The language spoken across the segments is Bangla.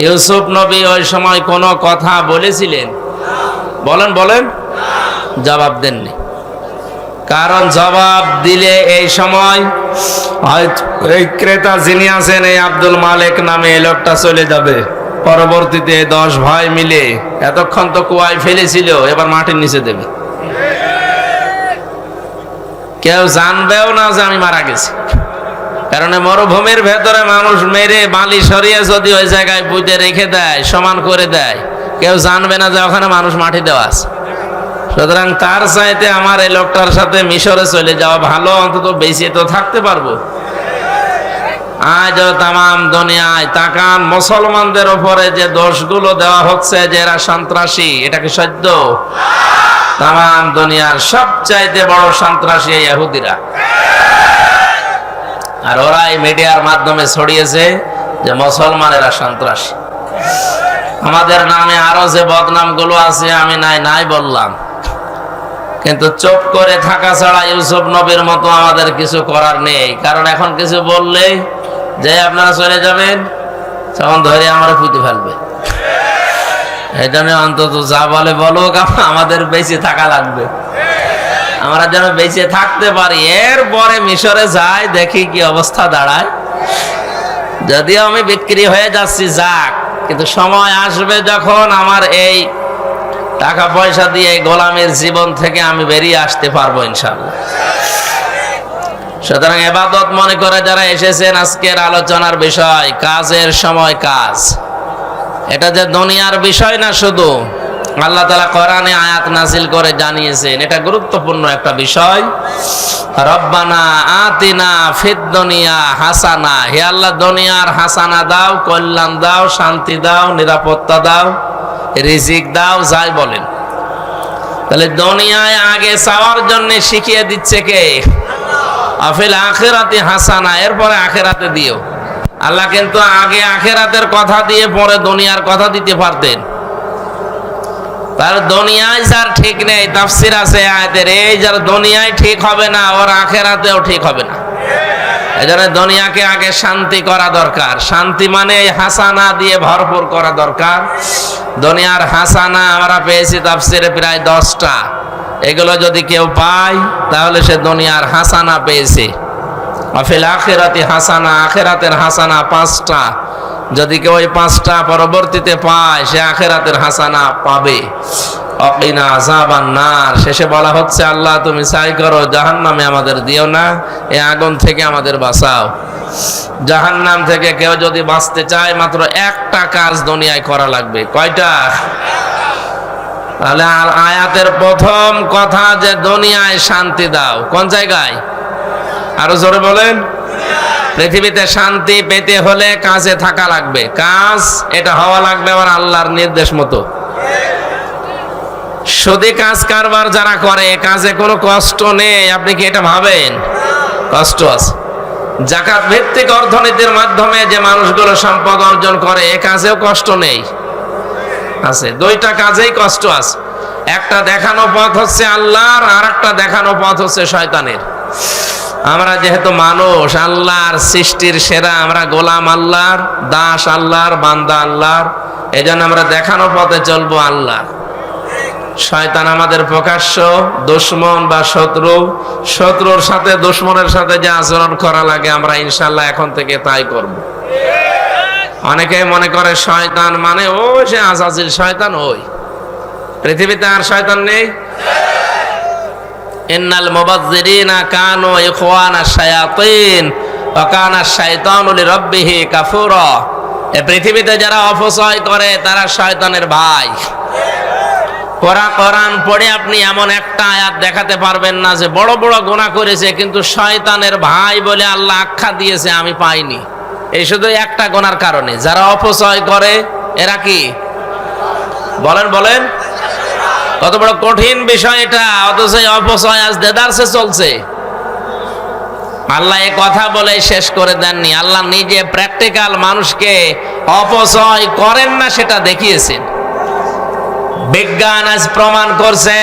ইউসুফ নবী ওই সময় কোনো কথা বলেছিলেন? বলেন বলেন। জবাব দেননি। কারণ জবাব দিলে এই সময় এই ক্রেতা যিনি আছেন এই আব্দুল মালিক নামে এই লোকটা চলে যাবে। পরবর্তীতে 10 ভাই মিলে এতক্ষণ তো কুয়ায় ফেলেছিল, এবার মাটির নিচে দেবে। কেউ জানবেও না যে আমি মারা গেছি। কারণ মরুভূমির ভেতরে মানুষ মেরে বালি সরিয়ে যদি ওই জায়গায় পুঁতে রেখে দেয়, সমান করে দেয়, কেউ জানবে না যে ওখানে মানুষ মাটি দেওয়া আছে। সুতরাং তার চাইতে আমার এই লোকটার সাথে মিশরে চলে যাওয়া ভালো, অন্তত বেঁচে তো থাকতে পারবো। আজও তামাম দুনিয়ায় তাকান, মুসলমানদের উপরে যে দোষগুলো দেওয়া হচ্ছে যে এরা সন্ত্রাসী, এটা কি সত্য? তামাম দুনিয়ার সবচাইতে বড় সন্ত্রাসী ইহুদিরা। আর ওরাই মিডিয়ার মাধ্যমে ছড়িয়েছে যে মুসলমানেরা সন্ত্রাসী। আমাদের নামে আরো যে বদনাম গুলো আছে আমি নাই বললাম, কিন্তু চুপ করে থাকা ছাড়া ইউসুফ নবীর মতো আমাদের কিছু করার নেই। কারণ এখন কিছু বললে যে আপনারা চলে যাবেন, তখন ধরে আমরা পুঁতে ফেলবে। এই জন্য অন্তত যা বলে বলুক, আমাদের বেঁচে থাকা লাগবে। আমরা যেন বেঁচে থাকতে পারি। এরপরে মিশরে যাই, দেখি কি অবস্থা দাঁড়ায়। যদিও আমি বিক্রি হয়ে যাচ্ছি, যাক, কিন্তু সময় আসবে যখন আমার এই টাকা পয়সা দিয়ে গোলামের জীবন থেকে আমি বেরিয়ে আসতে পারবো ইনশাআল্লাহ। সুতরাং ইবাদত মনে করে যারা এসেছেন, আজকের আলোচনার বিষয় কাজের সময় কাজ। এটা যে দুনিয়ার বিষয় না, শুধু আল্লাহ তাআলা কোরআনে আয়াত নাযিল করে জানিয়েছেন, এটা গুরুত্বপূর্ণ একটা বিষয়। রব্বানা আতিনা ফিদ দুনিয়া হাসানা, হে আল্লাহ দুনিয়ার হাসানা দাও, কল্যাণ দাও, শান্তি দাও, নিরাপত্তা দাও, রিজিক দাও, যাই বলেন। তাহলে দুনিয়ায় আগে চাওয়ার জন্য শিখিয়ে দিচ্ছে কে? আফিল আখিরাতি হাসানা, এরপরে আখিরাতে দিও। আল্লাহ কিন্তু আগে আখিরাতের কথা দিয়ে পরে দুনিয়ার কথা দিতে পারতেন। তার দুনিয়ায় যার ঠিক নেই, তাফসীর আছে আয়াতের, এই যার দুনিয়ায় ঠিক হবে না, ওর আখিরাতেও ঠিক হবে না। এজন্য দুনিয়াকে আগে শান্তি করা দরকার। শান্তি মানে হাসানা দিয়ে ভরপুর করা দরকার। দুনিয়ার হাসানা আমরা পেয়েছি তাফসীরে প্রায় 10টা। এগুলো যদি কেউ পায় তাহলে সে দুনিয়ার হাসানা পেয়েছে। আফিল আখিরাতি হাসানা, আখিরাতের হাসানা 5টা। যদি কেউ ওই 5টা পরবর্তীতে পায়, সে আখিরাতের হাসানা পাবে। অকিনা আযাবান নার, শেষে বলা হচ্ছে আল্লাহ তুমি চাই করো জাহান্নামে আমাদের দিও না, এই আগুন থেকে আমাদের বাঁচাও। জাহান্নাম থেকে কেউ যদি বাঁচতে চায়, মাত্র একটা কাজ দুনিয়ায় করা লাগবে। কয়টা? তাহলে আয়াতের প্রথম কথা যে দুনিয়ায় শান্তি দাও, কোন জায়গায়? আরো জোরে বলেন। পৃথিবীতে শান্তি পেতে হলে কাজে থাকা লাগবে। কাজ এটা হওয়া লাগবে আবার আল্লাহর নির্দেশ মতো। শুধু কাজ কারবার যারা করে, কাজে কোনো কষ্ট নেই, আপনি কি এটা ভাবেন? কষ্ট আছে। যাকাত ভিত্তিক অর্থনীতির মাধ্যমে যে মানুষগুলো সম্পদ অর্জন করে, এ কাজেও কষ্ট নেই, আছে। 2টা কাজেই কষ্ট আছে। একটা দেখানো পথ হচ্ছে আল্লাহর, আর একটা দেখানো পথ হচ্ছে শয়তানের। আমরা যেহেতু মানুষ, আল্লাহর সৃষ্টির সেরা, আমরা গোলাম আল্লাহর, দাস আল্লাহর, বান্দা আল্লাহর, এজন্য আমরা দেখানো পথে চলবো আল্লাহ। শয়তান আমাদের প্রকাশ্য দুশমন বা শত্রু। শত্রুর সাথে দুশমনের সাথে যে আচরণ করা লাগে, আমরা ইনশাআল্লাহ এখন থেকে তাই করব। অনেকে মনে করে শয়তান মানে ওই সে আজাজিল শয়তান, ওই। পৃথিবীতে আর শয়তান নেই। ইন্নাল মুবাযযিরিনা কানু ইখওয়ানা শায়াতিন ওয়া কানা শাইতানু লিরাব্বিহি কাফুরা। এই পৃথিবীতে যারা অপচয় করে তারা শয়তানের ভাই। কোরআন পড়ে আপনি এমন একটা আয়াত দেখাতে পারবেন না যে বড় বড় গুনাহ করেছে কিন্তু শয়তানের ভাই বলে আল্লাহ আখ্যা দিয়েছে আমি পাইনি। এই শুধু একটা গুনার কারণে। যারা অপচয় করে এরা কি? বলেন কত বড় কঠিন বিষয় এটা, অথচ অপচয় আজ দেদারসে চলছে। আল্লাহ এই কথা বলে শেষ করে দেননি। আল্লাহ নিজে প্র্যাকটিক্যাল মানুষকে অপচয় করেন না সেটা দেখিয়েছেন। বিজ্ঞান আজ প্রমাণ করছে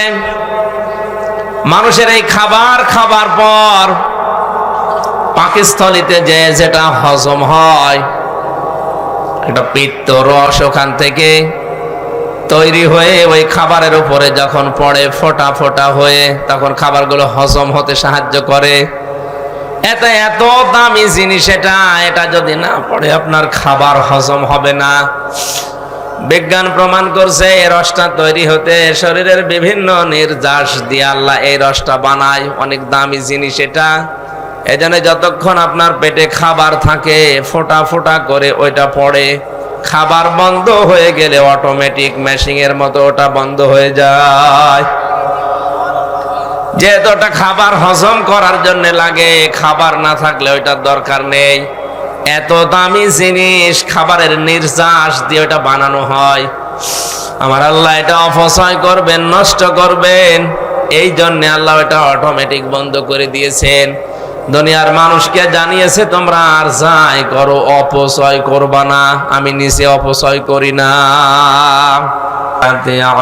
মানুষের এই খাবার খাবার পর পাকস্থলীতে যেটা হজম হয়, একটা পিত্ত রস ওখান থেকে তৈরি হয়ে ওই খাবারের উপরে যখন পড়ে ফোঁটা ফোঁটা হয়ে, তখন খাবারগুলো হজম হতে সাহায্য করে। এত দামি জিনিস এটা যদি না পড়ে আপনার খাবার হজম হবে না। বিজ্ঞান প্রমাণ করছে এই রসটা তৈরি হতে শরীরের বিভিন্ন নির্যাস দিয়ে আল্লাহ এই রসটা বানায়। অনেক দামি জিনিস এটা। এজন্য যতক্ষণ আপনার পেটে খাবার থাকে ফোঁটা ফোঁটা করে ওইটা পড়ে, খাবার বন্ধ হয়ে গেলে অটোমেটিক মেশিনের মতো ওটা বন্ধ হয়ে যায়। যেহেতু ওটা খাবার হজম করার জন্য লাগে, খাবার না থাকলে ওইটার দরকার নেই। এত দামি জিনিস খাবারের নির্যাস দিয়ে ওটা বানানো হয়। আমার আল্লাহ এটা অপচয় করবেন, নষ্ট করবেন, এই জন্য আল্লাহ এটা অটোমেটিক বন্ধ করে দিয়েছেন। দুনিয়ার মানুষকে জানিয়েছে তোমরা আর যাই করো অপচয় করবা না, আমি নিচে অপচয় করি না।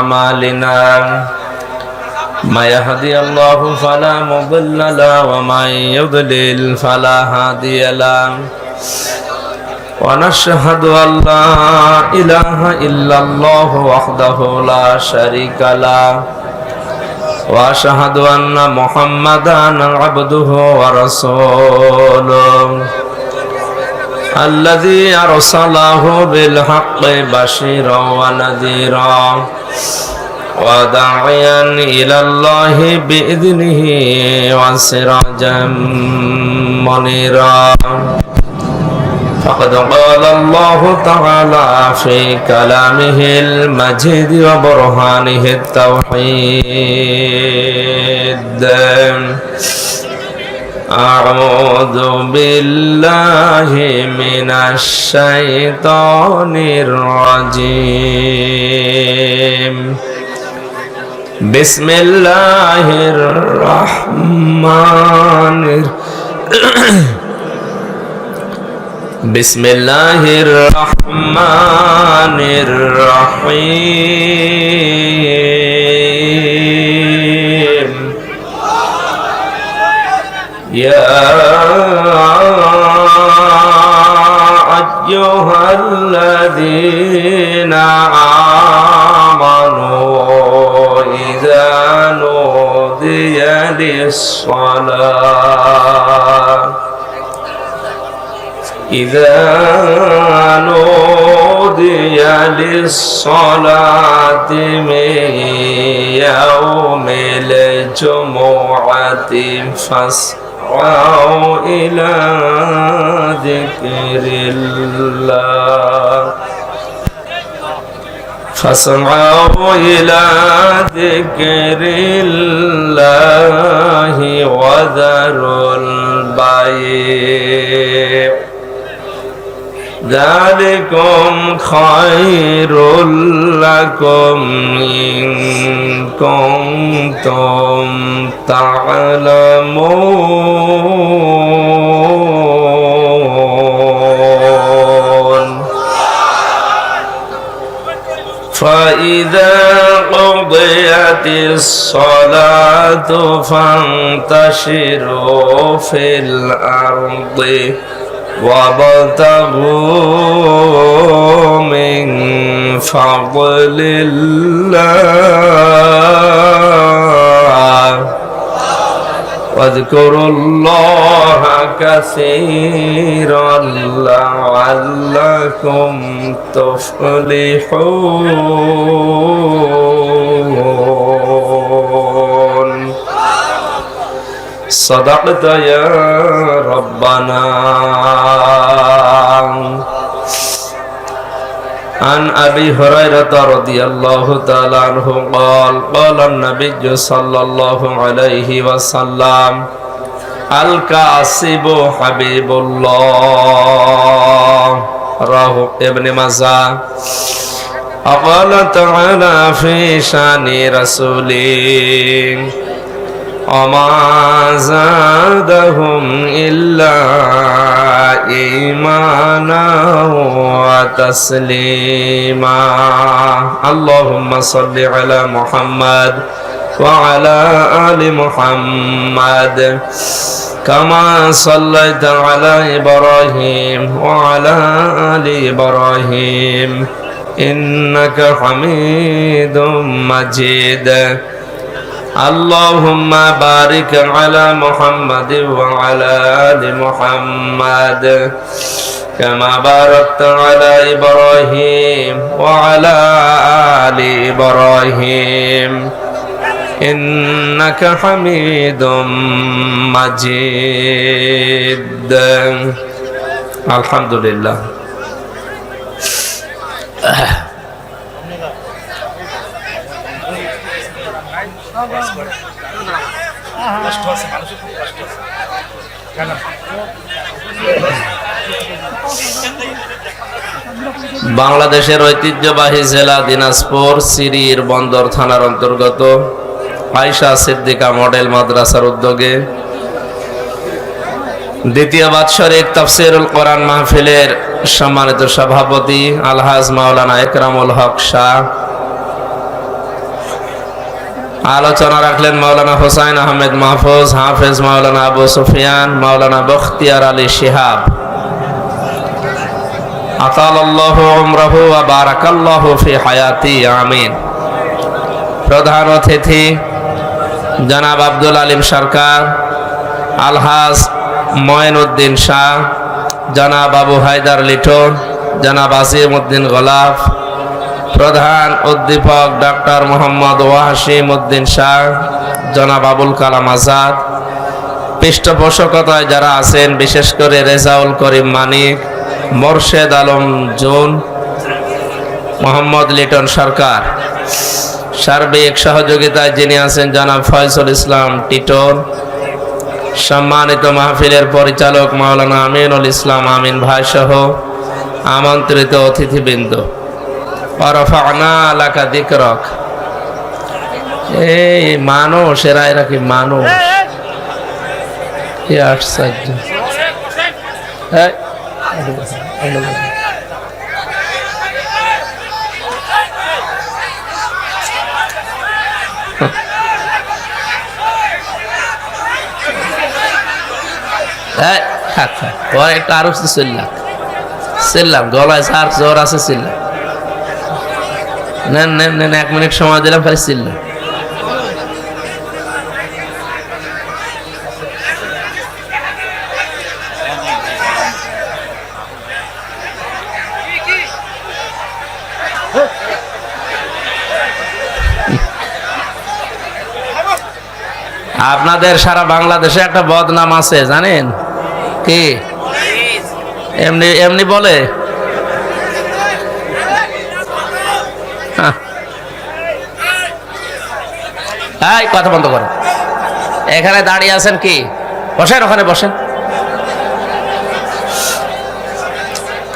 আমালিনা মা ইয়াহদিয়াল্লাহু ফালা মুদিল্লা লাহু ওয়া মা ইউদ্লিল ফালা হাদিয়া লাহু ওয়া নাশহাদু আল্লা ইলাহা ইল্লাল্লাহু ওয়াহদাহু লা শারীকা লাহু ওয়া আশহাদু আন্না মুহাম্মাদান আবদুহু ওয়া রাসূলুহু আল্লাযী আরসালাহু বিল হাক্কি বাশীরান ওয়া নাযীরান ওয়া দাঈয়ান ইলাল্লাহি বিইذনিহি ওয়া সিরাজাম মুনীরা। فقد قال الله تعالى في كلامه المجيد وبرهانه التوحيد أعوذ بالله من الشيطان الرجيم بسم الله الرحمن بسم الله الرحمن الرحيم يا أيها الذين آمنوا إذا نودي للصلاة إذا نودي للصلاة من يوم الجمعة فاسعوا إلى ذكر الله فاسعوا إلى ذكر الله وذروا البيع ذلكم خير لكم إن كنتم تعلمون فإذا قضيت الصلاة فانتشروا في الأرض وابتغوا من فضل الله واذكروا الله كثيرا لعلكم تفلحون صدقت يا ربنا. عن أبي هريرة رضي الله تعالى عنه قال قال النبي صلى الله عليه وسلم الكاسب حبيب الله رواه ابن ماجه. وقال تعالى في شان رسوله وما زادهم إلا إيمانا وتسليما. اللهم صل على محمد وعلى آل محمد كما صليت على إبراهيم وعلى آل إبراهيم إنك حميد مجيد اللهم بارك على محمد وعلى آل محمد كما باركت على إبراهيم وعلى آل إبراهيم إنك حميد مجيد الحمد لله বাংলাদেশের ঐতিহ্যবাহী জেলা দিনাজপুর সিরির বন্দর থানার অন্তর্গত আয়েশা সিদ্দিকা মডেল মাদ্রাসার উদ্যোগে দ্বিতীয় বাৎসরিক তাফসীরুল কোরআন মাহফিলের সম্মানিত সভাপতি আলহাজ মাওলানা একরামুল হক শাহ, আলোচনা রাখলেন মাওলানা হোসাইন আহমেদ মাহফুজ, হাফেজ মাওলানা আবু সুফিয়ান, মাওলানা বখতিয়ার আলী শিহাব, আতালাল্লাহু উমরাহু ওয়া বারাকাল্লাহু ফি হায়াতি আমিন। প্রধান অতিথি জনাব আব্দুল আলিম সরকার, আলহাজ মঈনউদ্দিন শাহ, জনাব আবু হায়দার লিটন, জনাব আসিম উদ্দিন গোলাপ, প্রধান অধ্যাপক ডক্টর মোহাম্মদ ওয়াসিম উদ্দিন শাহ, জনাব আবুল কালাম আজাদ, পৃষ্ঠপোষকতায় যারা আছেন বিশেষ করে রেজাউল করিম মানিক, মোর্শেদ আলম জুন, মোহাম্মদ লিটন সরকার, সার্বিক সহযোগিতায় যিনি আছেন জনাব ফয়সুল ইসলাম টিটন, সম্মানিত মাহফিলের পরিচালক মাওলানা আমিনুল ইসলাম আমিন ভাই সহ আমন্ত্রিত অতিথিবৃন্দ। ওয়ারাফা'না লাকা যিকরাক। এই মানুষ, এরা কি মানুষ? কি আশ্চর্য! একটু আরো চিল্লাম, গলায় সার জ্বর আছে, চিল্লাম। নেন নেন নেন, 1 মিনিট সময় দিলাম, খালি চিল্লাম। আপনাদের সারা বাংলাদেশে একটা বদনাম আছে, জানেন কি? এমনি এমনি বলে, এই কথা বন্ধ করেন। এখানে দাঁড়িয়ে আছেন কি? বসেন, ওখানে বসেন।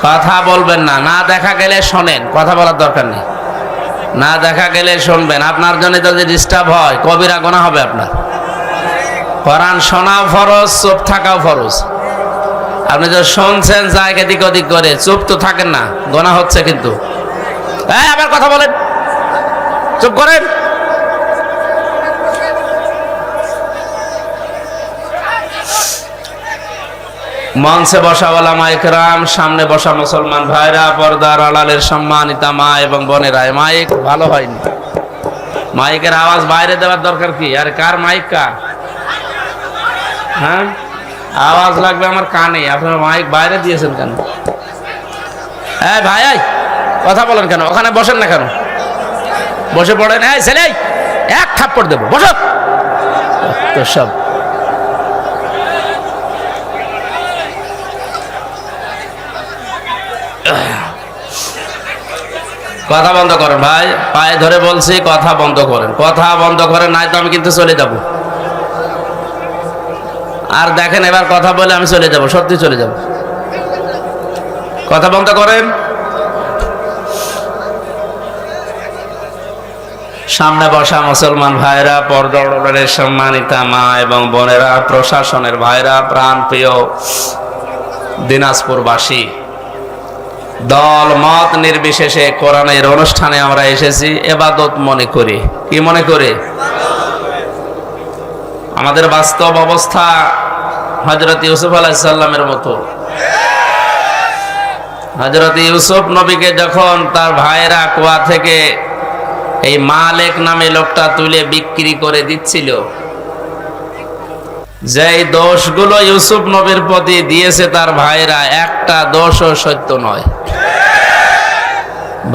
কথা বলবেন না, না দেখা গেলে শোনেন, কথা বলার দরকার নেই। না দেখা গেলে শুনবেন। আপনার জন্য যদি ডিস্টার্ব হয় কবিরা গুনাহ হবে আপনার। কোরআন শোনাও ফরজ, চুপ থাকাও ফরজ। আপনি যদি শুনছেন যায় এদিক ওদিক করে, চুপ তো থাকেন না, গুনাহ হচ্ছে কিন্তু। আবার কথা বলেন, চুপ করেন। মঞ্চে বসা ওলামা ইকরাম, সামনে বসা মুসলমান ভাইরা, পর্দার আড়ালের সম্মানিতা মা এবং বোনেরা, মাইক ভালো হয়নি, মাইকের আওয়াজ বাইরে দেওয়ার দরকার কি? আরে কার মাইক? কার? হ্যাঁ, আওয়াজ লাগবে আমার কানে, আপনারা মাইক বাইরে দিয়েছেন কেন? হ্যাঁ ভাই, কথা বলেন কেন? ওখানে বসেন না কেন? বসে পড়েন। এই ছেলে, এক থাপ্পড় দেবো, বসো তো সব। কথা বন্ধ করেন ভাই, পায়ে ধরে বলছি, কথা বন্ধ করেন, কথা বন্ধ করেন, নাই তো আমি কিন্তু চলে যাব। আর দেখেন, এবার কথা বলে আমি চলে যাব, সত্যি চলে যাব। কথা বন্ধ করেন। সামনে বসা মুসলমান ভাইরা, পর্দার সম্মানিতা মা এবং বোনেরা, প্রশাসনের ভাইরা, প্রাণ প্রিয় দিনাজপুরবাসী, দল মত নির্বিশেষে কোরআনের অনুষ্ঠানে আমরা এসেছি ইবাদত মনে করি। কি মনে করে? আমাদের বাস্তব অবস্থা হযরত ইউসুফ আলাইহিস সালামের মতো। হযরত ইউসুফ নবীকে যখন তার ভাইরা কুয়া থেকে এই মালেক নামে লোকটা তুলে বিক্রি করে দিচ্ছিল, যেই দোষগুলো ইউসুফ নবীর প্রতি দিয়েছে তার ভাইরা, একটা দোষও সত্য নয়।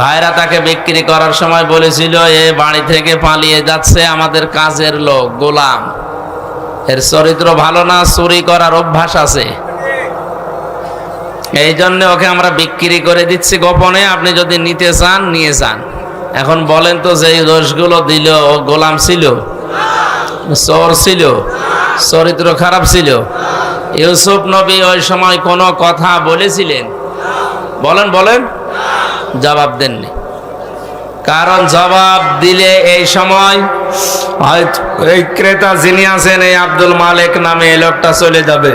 ভাইরা তাকে বিক্রি করার সময় বলেছিল, এ বাড়ি থেকে পালিয়ে যাচ্ছে আমাদের কাজের লোক, গোলাম, এর চরিত্র ভালো না, চুরি করার অভ্যাস আছে, এই জন্য ওকে আমরা বিক্রি করে দিচ্ছি গোপনে, আপনি যদি নিতে চান নিয়ে যান। এখন বলেন তো, যে দোষগুলো দিল, ও গোলাম ছিল, চোর ছিল, চরিত্র খারাপ ছিল? ইউসুফ নবী ওই সময় কোনো কথা বলেছিলেন? বলেন বলেন, জবাব দেননি। কারণ জবাব দিলে এই সময় হয়তো এই ক্রেতা যিনি আছেন, এই আব্দুল মালেক নামে এই লোকটা চলে যাবে।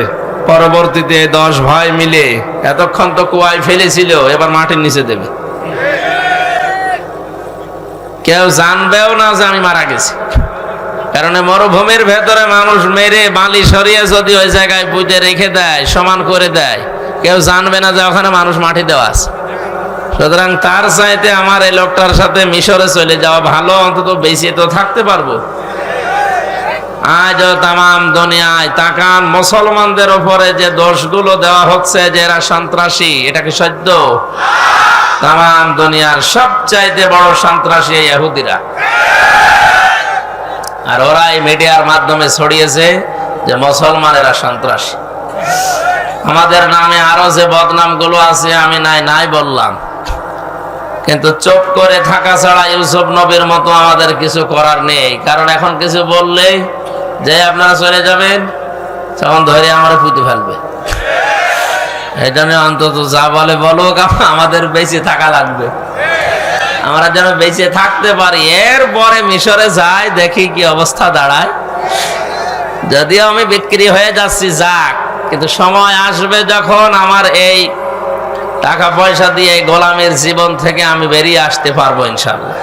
পরবর্তীতে 10 ভাই মিলে এতক্ষণ তো কুয়ায় ফেলেছিল, এবার মাটির নিচে দেবে, কেউ জানবেও না যে আমি মারা গেছি। কারণ মরুভূমির ভেতরে মানুষ মেরে বালি সরিয়ে যদি ওই জায়গায় পুঁতে রেখে দেয়, সমান করে দেয়, কেউ জানবে না যে ওখানে মানুষ মাটি দেওয়া আছে। সুতরাং তার চাইতে আমার এই লোকটার সাথে মিশরে চলে যাওয়া ভালো, অন্তত বেঁচে তো থাকতে পারবো। আজ তামাম দুনিয়ায় তাকান, মুসলমানদের উপরে যে দোষগুলো দেওয়া হচ্ছে যে এরা সন্ত্রাসী, এটা কি সত্য? তামাম দুনিয়ার সবচাইতে বড় সন্ত্রাসী ইহুদিরা, আর ওরা এই মিডিয়ার মাধ্যমে ছড়িয়েছে যে মুসলমানেরা সন্ত্রাসী। আমাদের নামে আরো যে বদনাম গুলো আছে আমি নাই বললাম, কিন্তু চুপ করে থাকা ছাড়া ইউসুফ নবীর মতো আমাদের কিছু করার নেই। কারণ এখন কিছু বললেই যে আপনারা চলে যাবেন, তখন ধরে আমরা পুঁতে ফেলবে। এই জন্য অন্তত যা বলে বলুক, আমাদের বেঁচে থাকা লাগবে, আমরা যেন বেঁচে থাকতে পারি। এরপরে মিশরে যাই, দেখি কি অবস্থা দাঁড়ায়। যদিও আমি বিক্রি হয়ে যাচ্ছি, যাক, কিন্তু সময় আসবে যখন আমার এই টাকা পয়সা দিয়ে গোলামের জীবন থেকে আমি বেরিয়ে আসতে পারবো ইনশাআল্লাহ।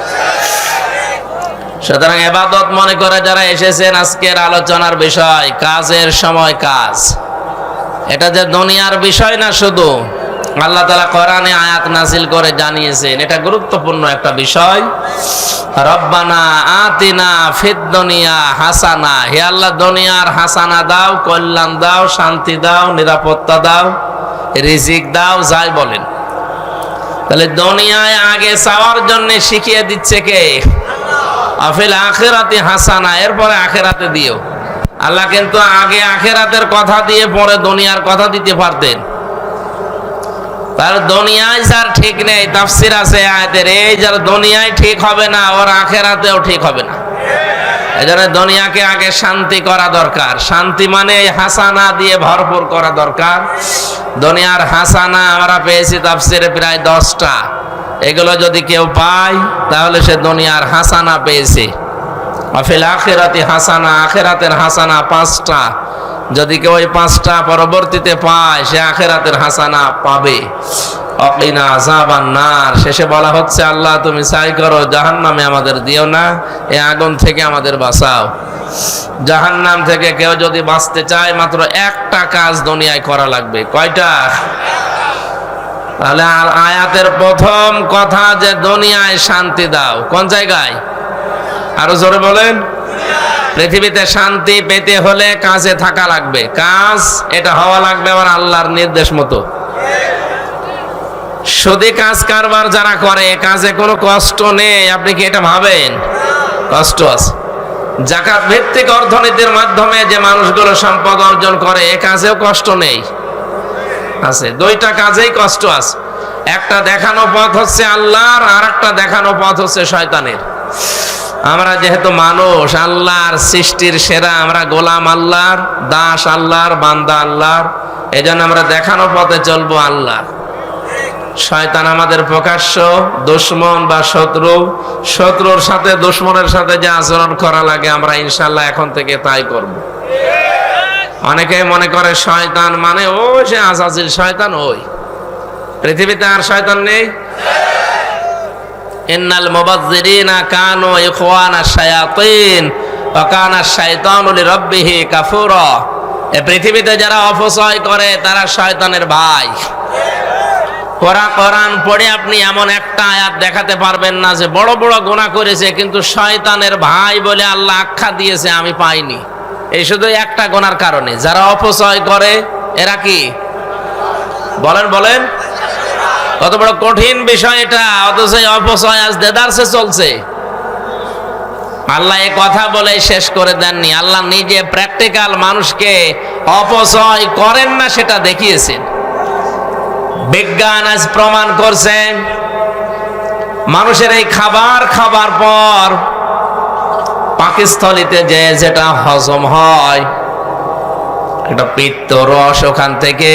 সুতরাং ইবাদত মনে করে যারা এসেছেন, আজকের আলোচনার বিষয় কাজের সময় কাজ। এটা যে দুনিয়ার বিষয় না শুধু, আল্লাহ তাআলা কোরআনে আয়াত নাযিল করে জানিয়েছেন, এটা গুরুত্বপূর্ণ একটা বিষয়। রব্বানা আতিনা ফিদ দুনিয়া হাসানা, হে আল্লাহ দুনিয়ার হাসানা দাও, কল্যাণ দাও, শান্তি দাও, নিরাপত্তা দাও, রিজিক দাও, যাই বলেন। তাহলে দুনিয়ায় আগে চাওয়ার জন্য শিখিয়ে দিচ্ছে কে? আফিল আখিরাতি হাসানা, এরপরে আখিরাতে দিও। আল্লাহ কিন্তু আগে আখিরাতের কথা দিয়ে পরে দুনিয়ার কথা দিতে পারতেন। তার দুনিয়ায় যার ঠিক নেই, তাফসীর আছে আয়াতের, এই যার দুনিয়ায় ঠিক হবে না, ওর আখিরাতেও ঠিক হবে না। এজন্য দুনিয়াকে আগে শান্তি করা দরকার। শান্তি মানে হাসানা দিয়ে ভরপুর করা দরকার। দুনিয়ার হাসানা আমরা পেয়েছি তাফসীরে প্রায় 10টা। এগুলো যদি কেউ পায় তাহলে সে দুনিয়ার হাসানা পেয়েছে। আফিল আখিরাতি হাসানা, আখিরাতের হাসানা 5টা। যদি কেউ ওই 5টা পরবর্তীতে পায়, সে আখিরাতের হাসানা পাবে। অকিনা আযাবান নার, শেষে বলা হচ্ছে আল্লাহ তুমি চাই করো জাহান্নামে আমাদের দিও না, এই আগুন থেকে আমাদের বাঁচাও। জাহান্নাম থেকে কেউ যদি বাঁচতে চায়, মাত্র একটা কাজ দুনিয়ায় করা লাগবে। কয়টা? তাহলে আয়াতের প্রথম কথা যে দুনিয়ায় শান্তি দাও, কোন জায়গায়? আরো জোরে বলেন। পৃথিবীতে শান্তি পেতে হলে কাজে থাকা লাগবে। কাজ এটা হওয়া লাগবে আবার আল্লাহর নির্দেশ মতো। শুধু কাজ কারবার যারা করে, কাজে কোনো কষ্ট নেই, আপনি কি এটা ভাবেন? কষ্ট আছে। যাকাত ভিত্তিক অর্থনীতির মাধ্যমে যে মানুষগুলো সম্পদ অর্জন করে, এ কাজেও কষ্ট নেই, আছে। 2টা কাজেই কষ্ট আছে। একটা দেখানো পথ হচ্ছে আল্লাহর, আর একটা দেখানো পথ হচ্ছে শয়তানের। আমরা যেহেতু মানুষ, আল্লাহর সৃষ্টির সেরা, আমরা গোলাম আল্লাহর, দাস আল্লাহর, বান্দা আল্লাহর, এজন্য আমরা দেখানো পথে চলবো আল্লাহর। শয়তান আমাদের প্রকাশ্য দুশমন বা শত্রু। শত্রুর সাথে দুশমনের সাথে যে আচরণ করা লাগে, আমরা ইনশাআল্লাহ এখন থেকে তাই করব। অনেকে মনে করে শয়তান মানে ওই সে আজাজিল শয়তান, ওই। পৃথিবীতে আর শয়তান নেই। ইন্নাল মুবাযযিরিনা কানু ইখওয়ানা শায়াতিন ওয়াকানা শাইতানু লিরাব্বিহি কাফুরা। এই পৃথিবীতে যারা অপচয় করে তারা শয়তানের ভাই। কোরআন পড়ে আপনি এমন একটা আয়াত দেখাতে পারবেন না যে বড় বড় গুনাহ করেছে কিন্তু শয়তানের ভাই বলে আল্লাহ আখ্যা দিয়েছে আমি পাইনি। এই শুধু একটা গুনার কারণে যারা অপচয় করে এরা কি বলেন বলেন, কত বড় কঠিন বিষয় এটা, অথচ এই অপচয় আজ দেদারসে চলছে। আল্লাহ এই কথা বলে শেষ করে দেননি, আল্লাহ নিজে প্র্যাকটিক্যাল মানুষকে অপচয় করেন না সেটা দেখিয়েছেন। বিজ্ঞান আজ প্রমাণ করছে মানুষের এই খাবার পর পাকস্থলীতে যেটা হজম হয় একটা পিত্ত রস ওখান থেকে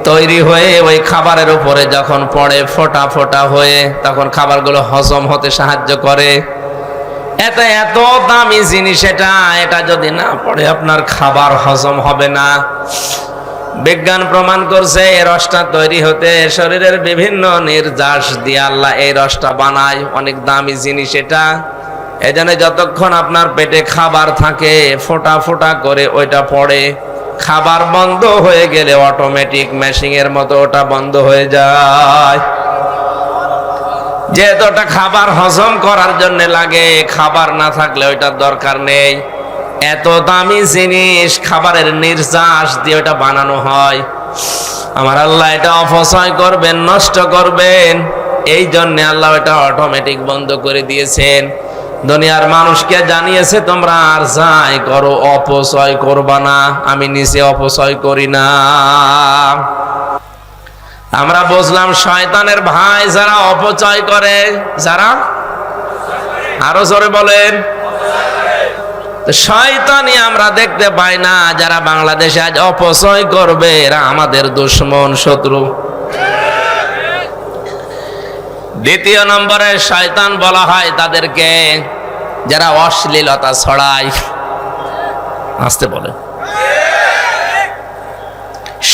তৈরি হয়ে ওই খাবারের উপরে যখন পড়ে ফোঁটা ফোঁটা হয়ে তখন খাবারগুলো হজম হতে সাহায্য করে। এত দামি জিনিস এটা যদি না পড়ে আপনার খাবার হজম হবে না। বিজ্ঞান প্রমাণ করছে এই রসটা তৈরি হতে শরীরের বিভিন্ন নির্যাস দিয়ে আল্লাহ এই রসটা বানায়, অনেক দামি জিনিস এটা। এজন্য যতক্ষণ আপনার পেটে খাবার থাকে ফোঁটা ফোঁটা করে ওইটা পড়ে, খাবার বন্ধ হয়ে গেলে অটোমেটিক মেশিনের মতো ওটা বন্ধ হয়ে যায়। যেহেতু ওটা খাবার হজম করার জন্য লাগে, খাবার না থাকলে ওইটার দরকার নেই। এত দামি জিনিস খাবারের নির্যাস দিয়ে ওটা বানানো হয়। আমার আল্লাহ এটা অপচয় করবেন, নষ্ট করবেন, এই জন্য আল্লাহ এটা অটোমেটিক বন্ধ করে দিয়েছেন। দুনিয়ার মানুষকে জানিয়েছে তোমরা আর যাই করো অপচয় করবা না, আমি নিজে অপচয় করি না। আমরা বুঝলাম শয়তানের ভাই যারা অপচয় করে, যারা আরো জোরে বলেন শয়তানি আমরা দেখতে পাই না। যারা বাংলাদেশে আজ অপচয় করবে এরা আমাদের দুশমন, শত্রু। দ্বিতীয় নম্বরে শয়তান বলা হয় তাদেরকে যারা অশ্লীলতা ছড়ায়। আসতে বলে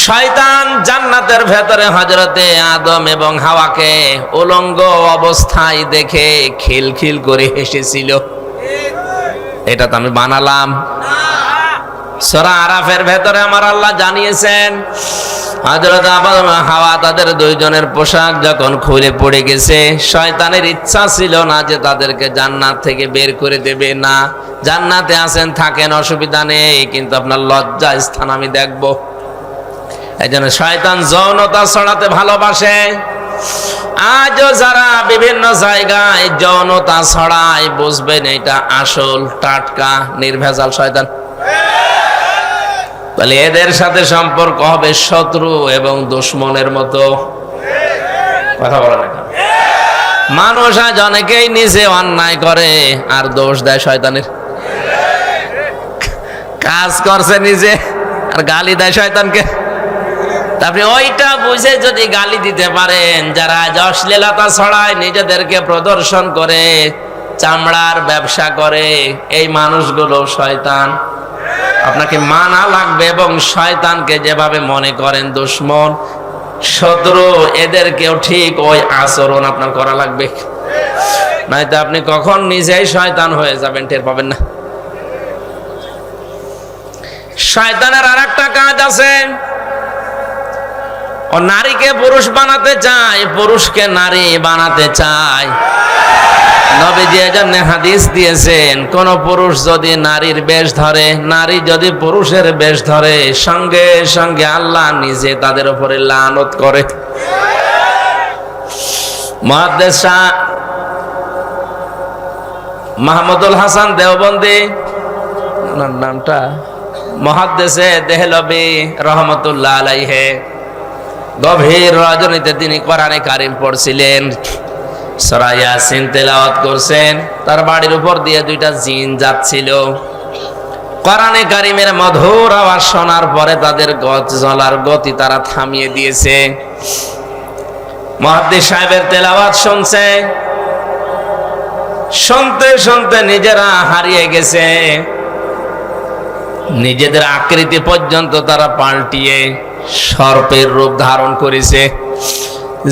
শয়তান জান্নাতের ভেতরে হযরতে আদম এবং হাওয়াকে উলঙ্গ অবস্থায় দেখে খিলখিল করে হেসেছিল। এটা তো আমি বানালাম। সূরা আরাফের ভেতরে আমার আল্লাহ জানিয়েছেন হযরত আদম হাওয়া তাদের দুইজনের পোশাক যখন খুলে পড়ে গেছে, শয়তানের ইচ্ছা ছিল না যে তাদেরকে জান্নাত থেকে বের করে দেবে। না, জান্নাতে আছেন থাকেন, অসুবিধা নেই, কিন্তু আপনার লজ্জা স্থান আমি দেখব। এইজন্য শয়তান যৌনতা ছড়াতে ভালোবাসে। আজও যারা বিভিন্ন জায়গায় যৌনতা ছড়ায় বুঝবেন এটা আসল টাটকা নির্ভেজাল শয়তান। তাহলে এদের সাথে সম্পর্ক হবে শত্রু এবং দুশমনের মতো। কথা বলে না মানুষ আজ অনেকেই নিজে অন্যায় করে আর দোষ দেয় শয়তানের। কাজ করছে নিজে আর গালি দেয় শয়তানকে। আপনি ওইটা বুঝে যদি গালি দিতে পারেন, যারা অশ্লীলতা ছড়ায় নিজেদেরকে প্রদর্শন করে চামড়ার ব্যবসা করে, এই মানুষগুলো শয়তান। আপনাকে মানা লাগবে এবং শয়তানকে যেভাবে মনে করেন দুশমন, শত্রু, এদেরকেও ঠিক ওই আচরণ আপনার করা লাগবে, নয়তো আপনি কখন নিজেই শয়তান হয়ে যাবেন টের পাবেন না। শয়তানের আরেকটা কাজ আছে, ও নারীকে পুরুষ বানাতে চায়, পুরুষকে নারী বানাতে চায়। নবীজি এজন্য হাদিস দিয়েছেন কোন পুরুষ যদি নারীর বেশ ধরে, নারী যদি পুরুষের বেশ ধরে, সঙ্গে সঙ্গে আল্লাহ নিজে তাদের উপরে লানত করে। মুহাদ্দিস মাহমুদুল হাসান দেওবন্দি, ওনার নামটা মুহাদ্দিসে দেহলভী রহমতুল্লাহ আলাইহি, গভীর রজনীতে তিনি কোরআনে কারিম পড়ছিলেন, সূরা ইয়াসিন তেলাওয়াত করছেন। তার বাড়ির উপর দিয়ে দুইটা জিন যাচ্ছিল। কোরআনে কারিমের মধুর আওয়াজ শোনার পরে তাদের চলার গতি তারা থামিয়ে দিয়েছে। মুহাদ্দিস সাহেবের তেলাওয়াত শুনছে, শুনতে শুনতে নিজেরা হারিয়ে গেছে, নিজেদের আকৃতি পর্যন্ত তারা পাল্টিয়ে সর্পের রূপ ধারণ করেছে।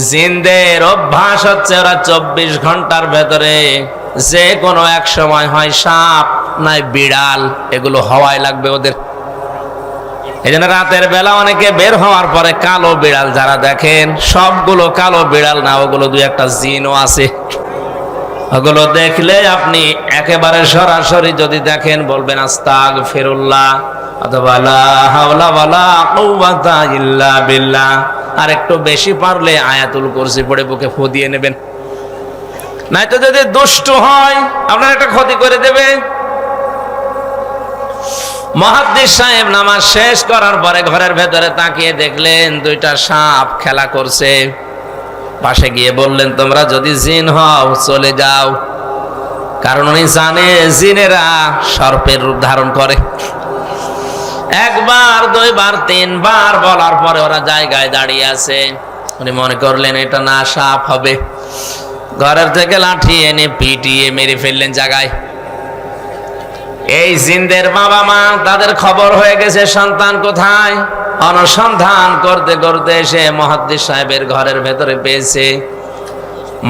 জিনদের অভ্যাস হচ্ছে ওরা 24 ঘন্টার ভেতরে যে কোনো এক সময় হয় সাপ, নাই বিড়াল, এগুলো হওয়াই লাগবে ওদের। এই জন্য রাতের বেলা অনেকে বের হওয়ার পরে কালো বিড়াল যারা দেখেন, সবগুলো কালো বিড়াল না, ওগুলো দুই একটা জিনও আছে। ওগুলো দেখলে আপনি একেবারে সরাসরি যদি দেখেন বলবেন আস্তাগফিরুল্লাহ অথবা লা হাওলা ওয়ালা কুওয়াতা ইল্লা বিল্লাহ। আর একটু বেশি পারলে আয়াতুল কুরসি পড়ে বুকে ফু দিয়ে নেবেন, নয়তো যদি দুষ্ট হয় আপনার একটা ক্ষতি করে দেবে। মুহাদ্দিস সাহেব নামাজ শেষ করার পরে ঘরের ভেতরে তাকিয়ে দেখলেন দুইটা সাপ খেলা করছে। পাশে গিয়ে বললেন, তোমরা যদি জিন হও চলে যাও, কারণ উনি জানে জিনেরা সর্পের রূপ ধারণ করে। একবার, দুইবার, তিনবার বলার পরে ওরা জায়গায় দাঁড়িয়ে আছে। উনি মনে করলেন এটা না সাপ হবে। ঘরের থেকে লাঠি এনে পিটিয়ে মেরে ফেললেন জায়গায়। এই জিনদের বাবা মা, তাদের খবর হয়ে গেছে সন্তান কোথায়। অনুসন্ধান করতে করতে এসে মুহাদ্দিস সাহেবের ঘরের ভেতরে পেয়েছে।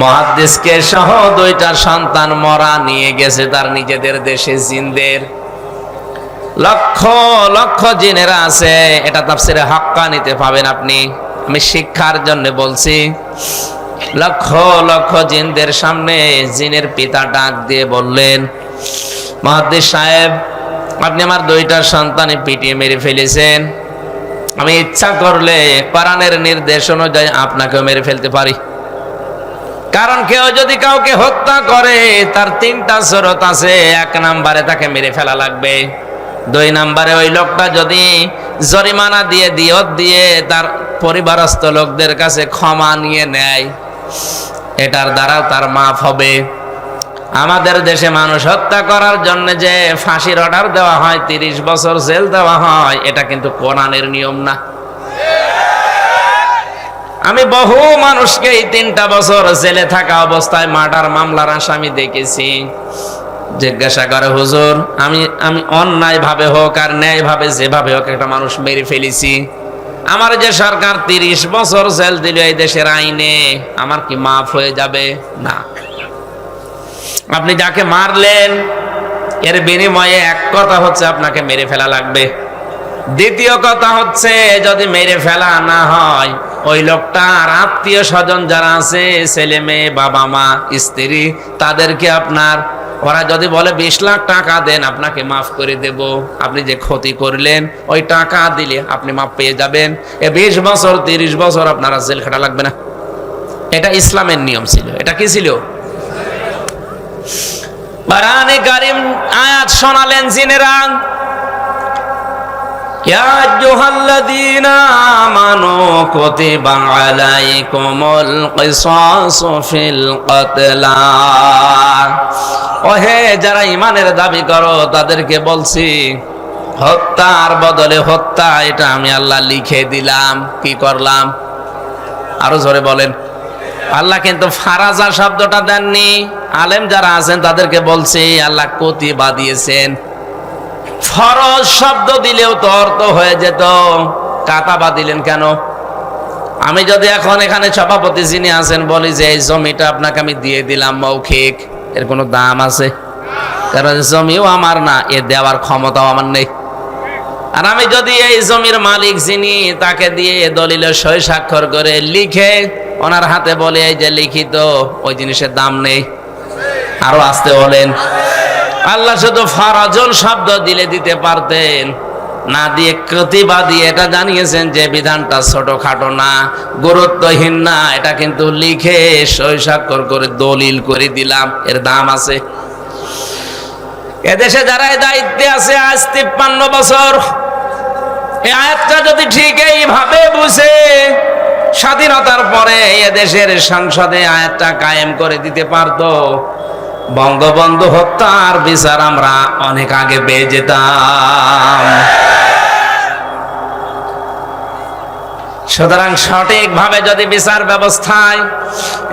মুহাদ্দিসকে সহ দুইটা সন্তান মরা নিয়ে গেছে তার নিজেদের দেশে জিনদের। লক্ষ লক্ষ জিনেরা আছে, এটা তাফসিরে হাক্কানিতে পাবেন আপনি। আমি শিক্ষার জন্য বলছি। লক্ষ লক্ষ জিনদের সামনে জিনের পিতা ডাক দিয়ে বললেন, মুহাদ্দিস সাহেব, আপনি আমার দুইটা সন্তানই পিটিয়ে মেরে ফেলেছেন। আমি ইচ্ছা করলে কোরআনের নির্দেশ অনুযায়ী আপনাকেও মেরে ফেলতে পারি। কারণ কেউ যদি কাউকে হত্যা করে তার তিনটা শরত আছে। এক নম্বরে তাকে মেরে ফেলা লাগবে। দুই নম্বরে ওই লোকটা যদি জরিমানা দিয়ে দিয়ত দিয়ে তার পরিবারস্থ লোকদের কাছে ক্ষমা নিয়ে নেয়, এটার দ্বারা তার মাফ হবে। আমাদের দেশে মানুষ হত্যা করার জন্য যে ফাঁসির অর্ডার দেওয়া হয়, 30 বছর জেল দেওয়া হয়, এটা কিন্তু কোরআনের নিয়ম না। আমি বহু মানুষকে এই 3টা বছর জেলে থাকা অবস্থায় মার্ডার মামলার আসামি দেখেছি। জিজ্ঞাসা করে, হুজুর, আমি অন্যায় ভাবে হোক আর ন্যায় ভাবে, যেভাবে হোক একটা মানুষ মেরে ফেলেছি, আমার যে সরকার 30 বছর জেল দিল এই দেশের আইনে, আমার কি মাফ হয়ে যাবে? না। আপনি যাকে মারলেন এর বিনিময়ে এক কথা হচ্ছে আপনাকে মেরে ফেলা লাগবে। দ্বিতীয় কথা হচ্ছে, যদি মেরে ফেলা না হয়, ওই লোকটার আত্মীয় স্বজন যারা আছে, ছেলে মেয়ে, বাবা মা, স্ত্রী, তাদেরকে আপনার, ওরা যদি বলে 20 লাখ টাকা দেন আপনাকে মাফ করে দেব, আপনি যে ক্ষতি করলেন ওই টাকা দিলে আপনি মাফ পেয়ে যাবেন। 20 বছর 30 বছর আপনারা জেল খাটা লাগবে না। এটা ইসলামের নিয়ম ছিল। এটা কি ছিল? কোরআনে কারীম আয়াত শোনালেন জিনেরা, ইয়া আইয়ুহাল্লাযীনা আমানু কুতিবা আলাইকুমুল কিসাসু ফিল কতলা। ওহে যারা ঈমানের দাবি করো তাদেরকে বলছি, হত্যার বদলে হত্যা এটা আমি আল্লাহ লিখে দিলাম। কি করলাম? আরো জোরে বলেন। আল্লাহ কিন্তু ফারাজা শব্দটা দেননি। আলেম যারা আছেন তাদেরকে বলছি আল্লাহ কুতিবা দিয়েছেন। ফরজ শব্দ দিলেও তো অর্থ হয়ে যেত, কাতাবা দিলেন কেন? আমি যদি এখন এখানে সভাপতি যিনি আছেন বলি যে এই জমিটা আপনাকে আমি দিয়ে দিলাম মৌখিক, এর কোনো দাম আছে? কারণ জমিও আমার না, এ দেওয়ার ক্ষমতাও আমার নেই। আর আমি যদি এই জমির মালিক যিনি, তাকে দিয়ে দলিলে সই স্বাক্ষর করে লিখে ওনার হাতে বলে এই যে লিখিত, ওই জিনিসের দাম নেই। আরো আসতে বলেন। আল্লাহ শুধু ফরজন শব্দ দিলে দিতে পারতেন, না দিয়ে কুতিবা দিয়ে এটা জানিয়েছেন যে বিধানটা ছোটখাটো না, গুরুত্বহীন না, এটা কিন্তু লিখে সই স্বাক্ষর করে দলিল করে দিলাম, এর দাম আছে। এদেশে যারা এই দায়িত্বে আছে আজ 53 বছর, এই আয়াতটা যদি ঠিক এইভাবে বুঝে স্বাধীনতার পরে এদেশের সংসদে আয়াতটা কায়েম করে দিতে পারতো, বঙ্গবন্ধু হত্যার বিচার আমরা অনেক আগে পেয়ে যেতাম। সুতরাং সঠিকভাবে যদি বিচার ব্যবস্থায়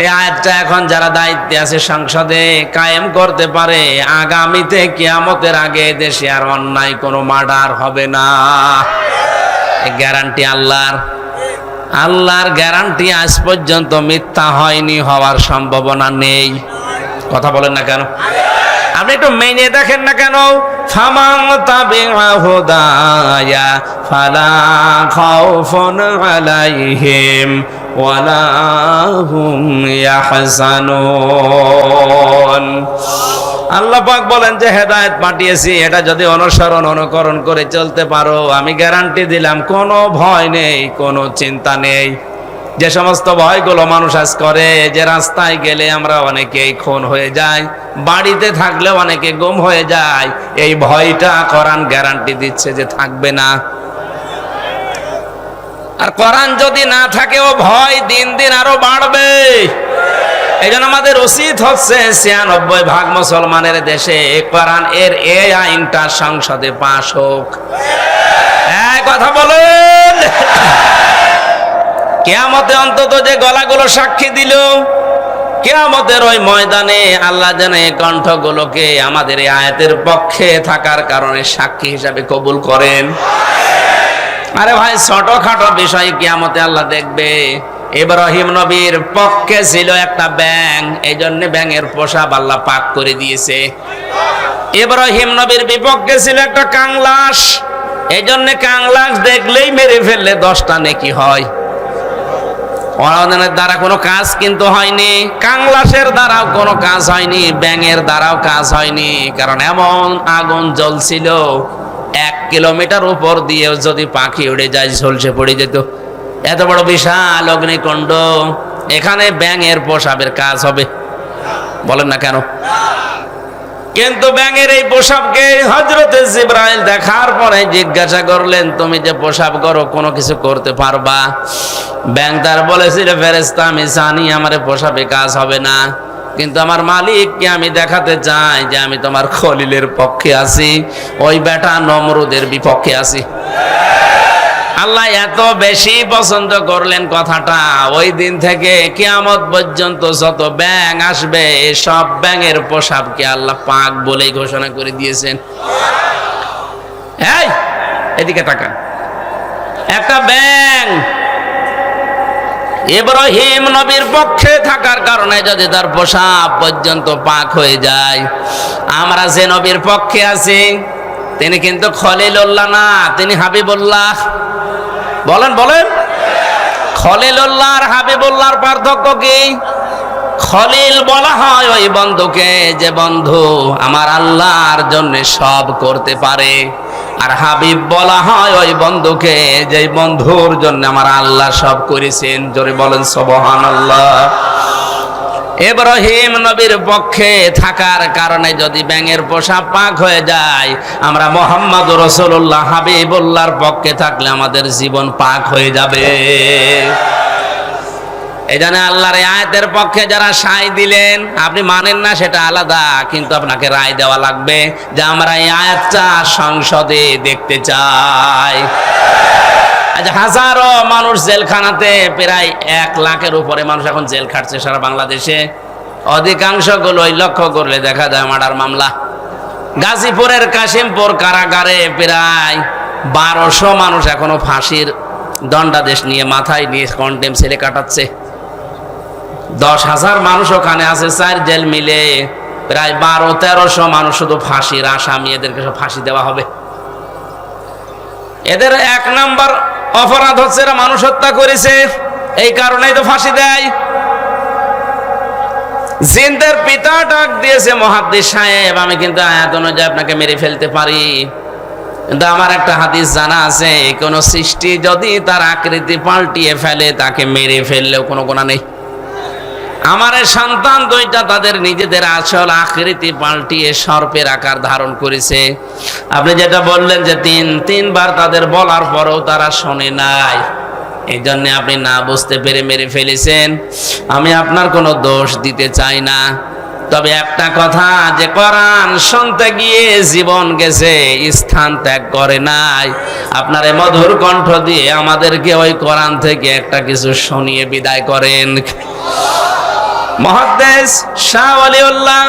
এই আয়াতটা এখন যারা দায়িত্বে আছে সংসদে কায়েম করতে পারে, আগামীতে কিয়ামতের আগে দেশে আর অন্যায় কোনো মার্ডার হবে না। গ্যারান্টি আল্লাহর। আল্লাহর গ্যারান্টি আজ পর্যন্ত মিথ্যা হয়নি, হওয়ার সম্ভাবনা নেই। কথা বলেন না কেন? আপনি একটু মেনে দেখেন না কেন, ফামান তাবিআ হুদায়া ফালা খাউফুন আলাইহিম ওয়ালা হুম ইয়াহজানুন। আল্লাহ পাক বলেন যে হেদায়েত পাঠিয়েছি, এটা যদি অনুসরণ অনুকরণ করে চলতে পারো, আমি গ্যারান্টি দিলাম কোনো ভয় নেই, কোনো চিন্তা নেই। যে সমস্ত ভয়গুলো মানুষ আজ করে, যে রাস্তায় গেলে আমরা অনেকেই খুন হয়ে যায়, বাড়িতে থাকলেও অনেকে গুম হয়ে যায়, এই ভয়টা কোরআন গ্যারান্টি দিচ্ছে যে থাকবে না। আর কোরআন যদি না থাকে, ও ভয় দিন দিন আরো বাড়বে। এই জন্য আমাদের উচিত হচ্ছে ৯৬% মুসলমানের দেশে কোরআন এর এই আইনটা সংসদে পাশ হোক। এই কথা বলেন, কিয়ামতে অন্তত যে গলাগুলো সাক্ষী দিল, কিয়ামতের ওই ময়দানে আল্লাহ যেন এই কণ্ঠগুলোকে আমাদের এই আয়াতের পক্ষে থাকার কারণে সাক্ষী হিসাবে কবুল করেন। আরে ভাই, ছোটখাটো বিষয় কিয়ামতে আল্লাহ দেখবে। ইব্রাহিম নবীর পক্ষে ছিল একটা ব্যাঙ, এই জন্য ব্যাঙের পোশাক আল্লাহ পাক করে দিয়েছে। ইব্রাহিম নবীর বিপক্ষে ছিল একটা কাংলাস, এই জন্য কাংলাস দেখলেই মেরে ফেললে 10টা নেকি হয়। ওদের দ্বারা কোনো কাজ কিন্তু হয়নি, কাংলাসের দ্বারাও কোনো কাজ হয়নি, ব্যাঙের দ্বারাও কাজ হয়নি, কারণ এমন আগুন জ্বলছিল 1 কিলোমিটার উপর দিয়েও যদি পাখি উড়ে যায় ঝলসে পড়ে যেত। এত বড় বিশাল অগ্নিকুণ্ড, এখানে ব্যাঙের পোশাকের কাজ হবে? বলেন না কেন? কিন্তু ব্যাঙের এই পোশাককে হযরতে জিবরাইল দেখার পরে জিজ্ঞাসা করলেন, তুমি যে পোশাক করো কোনো কিছু করতে পারবা? ব্যাঙ তার বলেছিল, ফেরেশতা আমি জানি আমার পোশাকে কাজ হবে না, কিন্তু আমার মালিককে আমি দেখাতে চাই যে আমি তোমার খলিলের পক্ষে আছি, ওই বেটা নমরুদের বিপক্ষে আছি। আল্লাহ এত বেশি পছন্দ করলেন কথাটা, ওই দিন থেকে কিয়ামত পর্যন্ত যত ব্যাঙ আসবে সব ব্যাঙের পোশাককে আল্লাহ পাক বলেই ঘোষণা করে দিয়েছেন। এই এদিকে তাকান, একটা ব্যাঙ ইব্রাহিম নবীর পক্ষে থাকার কারণে যদি তার পোশাক পর্যন্ত পাক হয়ে যায়, আমরা যে নবীর পক্ষে আছি তিনি কিন্তু খলিলুল্লাহ না, তিনি হাবিবুল্লাহ। বলেন বলেন, খলিলুল্লাহ আর হাবিবুল্লাহর পার্থক্য কি? খলিল বলা হয় ওই বন্ধুকে যে বন্ধু আমার আল্লাহর জন্য সব করতে পারে, আর হাবিব বলা হয় ওই বন্ধুকে যে বন্ধুর জন্য আমার আল্লাহ সব করেছেন। জোরে বলেন সুবহানাল্লাহ। ইব্রাহিম নবীর পক্ষে থাকার কারণে যদি ব্যাঙের পোশাক পাক হয়ে যায়, আমরা মুহাম্মদুর রাসূলুল্লাহ হাবিবুল্লাহর পক্ষে থাকলে আমাদের জীবন পাক হয়ে যাবে। এই জন্য আল্লাহর এই আয়াতের পক্ষে যারা সায় দিলেন, আপনি মানেন না সেটা আলাদা, কিন্তু আপনাকে রায় দেওয়া লাগবে যে আমরা এই আয়াতটা সংসদে দেখতে চাই। হাজারো মানুষ জেলখানাতে, প্রায় 1 লাখের উপরে মানুষ এখন জেল খাটছে সারা বাংলাদেশে। অধিকাংশগুলোই লক্ষ্য করলে দেখা যায় মার্ডার মামলা। গাজীপুরের কাশিমপুর কারাগারে প্রায় 1200 মানুষ এখনো ফাঁসির দণ্ডাদেশ নিয়ে মাথায় নিয়ে কন্টেম ছেলে কাটাচ্ছে। 10,000 মানুষ ওখানে আছে, 4 জেল মিলে প্রায় 1200-1300 মানুষ শুধু ফাঁসির আসামি, এদেরকে সব ফাঁসি দেওয়া হবে। এদের 1 নম্বর অপরাধ হচ্ছে এরা মানুষ হত্যা করেছে, এই কারণেই তো ফাঁসি দেয়। জিনদের পিতা ডাক দিয়েছে, মুহাদ্দিস সাহেব আমি কিন্তু আয়াত অনুযায়ী আপনাকে মেরে ফেলতে পারি, কিন্তু আমার একটা হাদিস জানা আছে, কোন সৃষ্টি যদি তার আকৃতি পাল্টিয়ে ফেলে তাকে মেরে ফেললেও কোনো গুনাহ নেই। আমার সন্তান 2টা তাদের নিজেদের আসল আকৃতি পাল্টিয়ে সর্পের আকার ধারণ করেছে। আপনি যেটা বললেন যে 3বার তাদের বলার পরেও তারা শোনে নাই, এই জন্য আপনি না বুঝতে পেরে মেরে ফেলেছেন। আমি আপনার কোনো দোষ দিতে চাই না, তবে একটা কথা, যে কোরআন শুনতে গিয়ে জীবন গেছে, স্থান ত্যাগ করে নাই। আপনার এই মধুর কণ্ঠ দিয়ে আমাদেরকে ওই কোরআন থেকে একটা কিছু শুনিয়ে বিদায় করেন। মুহাদ্দিস শাহ ওয়ালিউল্লাহ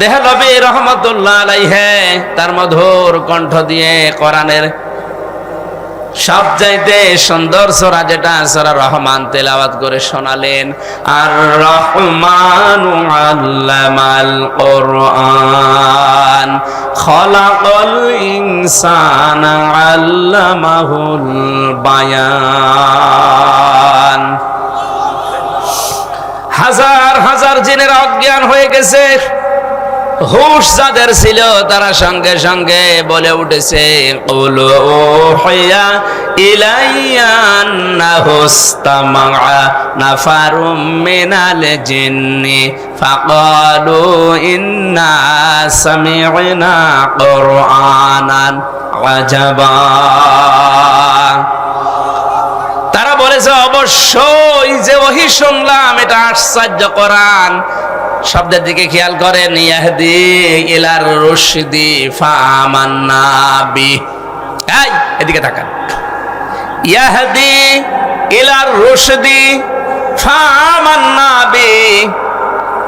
দেহলভী রহমাতুল্লাহ আলাইহি তার মধুর কণ্ঠ দিয়ে কোরআনের সবচাইতে সুন্দর সূরা যেটা সূরা রহমান তেলাওয়াত করে শোনালেন, আর রহমানু আল্লামাল কুরআন খলাকাল ইনসানা আল্লামাহুল বায়ান। হাজার হাজার জিনের অজ্ঞান হয়ে গেছে, হুশ যাদের ছিল তারা সঙ্গে সঙ্গে বলে উঠেছে, কুল উহিয়া ইলাইয়া আন্নাহু ইসতামা'a নাফারুম মিনাল জিন্নি ফাকালু ইন্না সামি'না কুরআনান আজাবা। তারা বলেছে অবশ্যই যে ওহী শুনলাম এটা আশ্চর্য কোরআন। শব্দের দিকে খেয়াল করেন, ইয়াহদি ইলার রুশদি ফাআমান্না বি। এই এদিকে তাকান, ইয়াহদি ইলার রুশদি ফাআমান্না বি।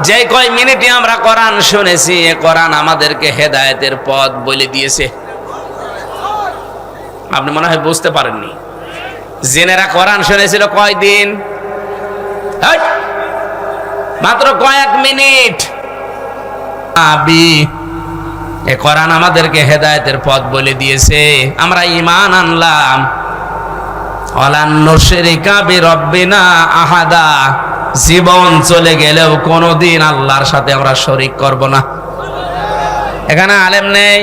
যে কয় মিনিটে আমরা কোরআন শুনেছি, এ কোরআন আমাদেরকে হেদায়েতের পথ বলে দিয়েছে। আপনি মনে হয় বুঝতে পারেননি, জিনেরা কোরআন শুনেছিল কয়দিন? মাত্র কয়েক মিনিট। এ কোরআন আমাদেরকে হেদায়েতের পথ বলে দিয়েছে, আমরা ঈমান আনলাম। ওয়ালান নুশরিকা বিরাব্বিনা আহাদা, জীবন চলে গেলেও কোনোদিন আল্লাহর সাথে আমরা শরীক করব না। এখানে আলেম নেই?